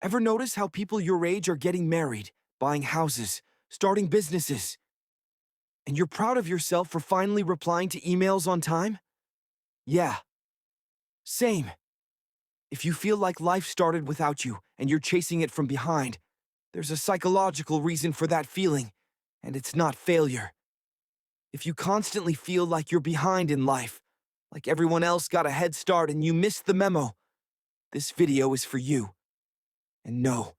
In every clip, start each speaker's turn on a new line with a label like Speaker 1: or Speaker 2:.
Speaker 1: Ever notice how people your age are getting married, buying houses, starting businesses, and you're proud of yourself for finally replying to emails on time? Yeah, same. If you feel like life started without you and you're chasing it from behind, there's a psychological reason for that feeling, and it's not failure. If you constantly feel like you're behind in life, like everyone else got a head start and you missed the memo, this video is for you. And no,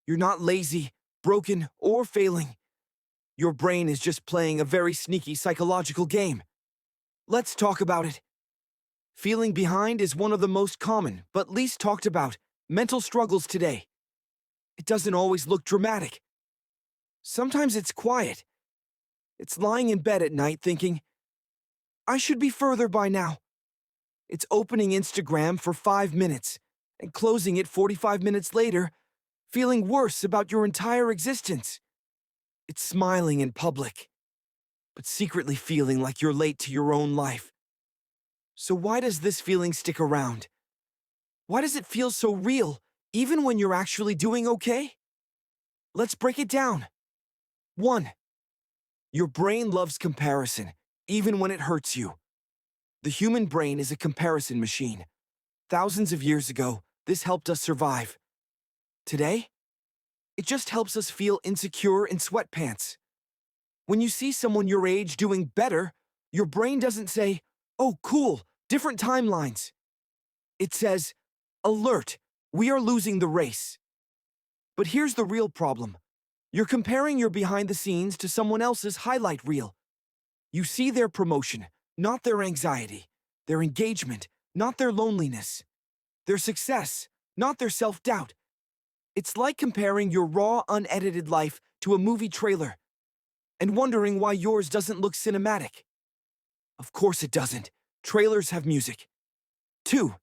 Speaker 1: you're not lazy, broken, or failing. Your brain is just playing a very sneaky psychological game. Let's talk about it. Feeling behind is one of the most common, but least talked about, mental struggles today. It doesn't always look dramatic. Sometimes it's quiet. It's lying in bed at night thinking, I should be further by now. It's opening Instagram for 5 minutes and closing it 45 minutes later, feeling worse about your entire existence. It's smiling in public, but secretly feeling like you're late to your own life. So why does this feeling stick around? Why does it feel so real, even when you're actually doing okay? Let's break it down. 1. Your brain loves comparison, even when it hurts you. The human brain is a comparison machine. Thousands of years ago, this helped us survive. Today, it just helps us feel insecure in sweatpants. When you see someone your age doing better, your brain doesn't say, oh, cool, different timelines. It says, alert, we are losing the race. But here's the real problem. You're comparing your behind the scenes to someone else's highlight reel. You see their promotion, not their anxiety, their engagement, not their loneliness, their success, not their self-doubt. It's like comparing your raw, unedited life to a movie trailer and wondering why yours doesn't look cinematic. Of course it doesn't. Trailers have music. 2.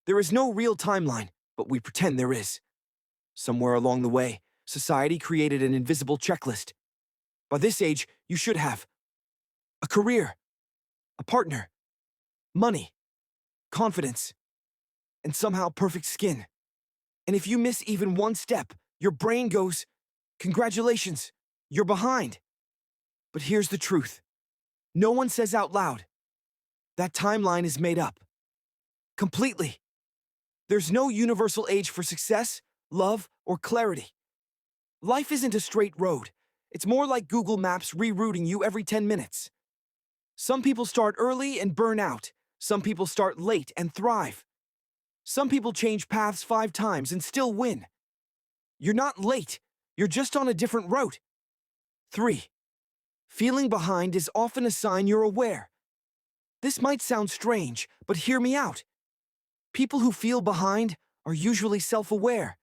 Speaker 1: There is no real timeline, but we pretend there is. Somewhere along the way, society created an invisible checklist. By this age, you should have a career, a partner, money, confidence, and somehow perfect skin. And if you miss even one step, your brain goes, congratulations, you're behind. But here's the truth. No one says out loud. That timeline is made up. Completely. There's no universal age for success, love, or clarity. Life isn't a straight road. It's more like Google Maps rerouting you every 10 minutes. Some people start early and burn out. Some people start late and thrive. Some people change paths 5 times and still win. You're not late. You're just on a different route. 3. Feeling behind is often a sign you're aware. This might sound strange, but hear me out. People who feel behind are usually self-aware.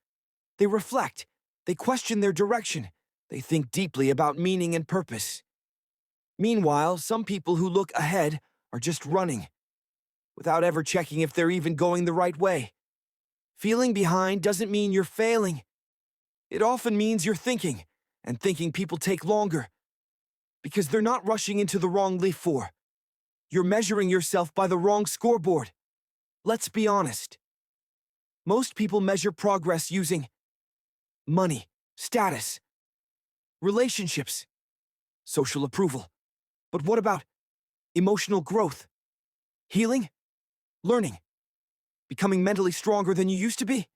Speaker 1: They reflect. They question their direction. They think deeply about meaning and purpose. Meanwhile, some people who look ahead are just running, without ever checking if they're even going the right way. Feeling behind doesn't mean you're failing. It often means you're thinking, and thinking people take longer. Because they're not rushing into the wrong leaf 4. You're measuring yourself by the wrong scoreboard. Let's be honest. Most people measure progress using money, status, relationships, social approval. But what about emotional growth, healing, learning, becoming mentally stronger than you used to be?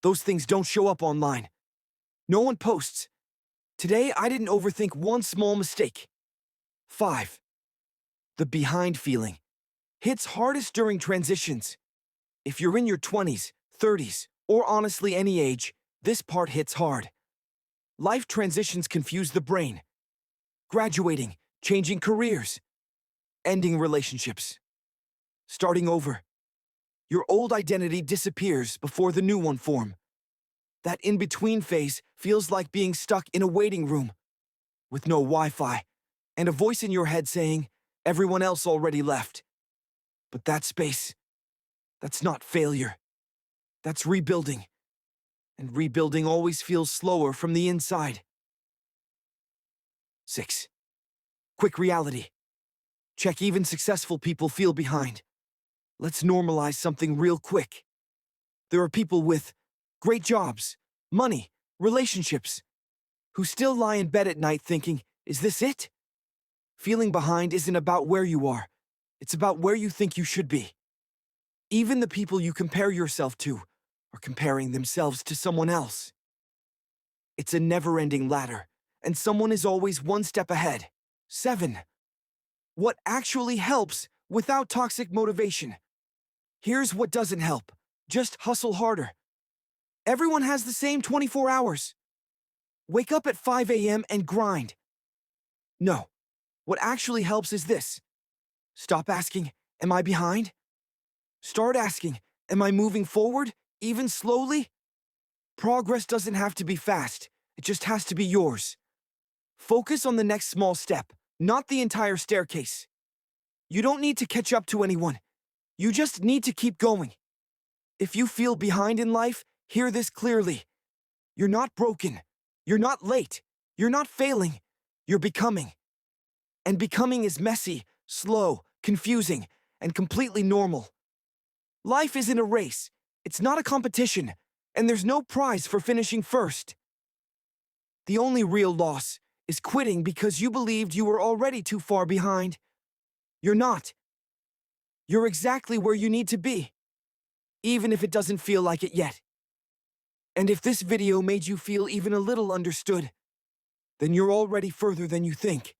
Speaker 1: Those things don't show up online. No one posts. Today, I didn't overthink one small mistake. 5. The behind feeling hits hardest during transitions. If you're in your 20s, 30s, or honestly any age, this part hits hard. Life transitions confuse the brain. Graduating, changing careers, ending relationships, starting over. Your old identity disappears before the new one forms. That in-between phase feels like being stuck in a waiting room with no Wi-Fi and a voice in your head saying, everyone else already left. But that space, that's not failure. That's rebuilding. And rebuilding always feels slower from the inside. 6. Quick reality. Check even successful people feel behind. Let's normalize something real quick. There are people with great jobs, money, relationships, who still lie in bed at night thinking, is this it? Feeling behind isn't about where you are, it's about where you think you should be. Even the people you compare yourself to are comparing themselves to someone else. It's a never-ending ladder, and someone is always one step ahead. 7. What actually helps without toxic motivation? Here's what doesn't help. Just hustle harder. Everyone has the same 24 hours. Wake up at 5 a.m. and grind. No. What actually helps is this. Stop asking, am I behind? Start asking, am I moving forward, even slowly? Progress doesn't have to be fast. It just has to be yours. Focus on the next small step, not the entire staircase. You don't need to catch up to anyone. You just need to keep going. If you feel behind in life, hear this clearly. You're not broken. You're not late. You're not failing. You're becoming. And becoming is messy, slow, confusing, and completely normal. Life isn't a race. It's not a competition. And there's no prize for finishing first. The only real loss is quitting because you believed you were already too far behind. You're not. You're exactly where you need to be, even if it doesn't feel like it yet. And if this video made you feel even a little understood, then you're already further than you think.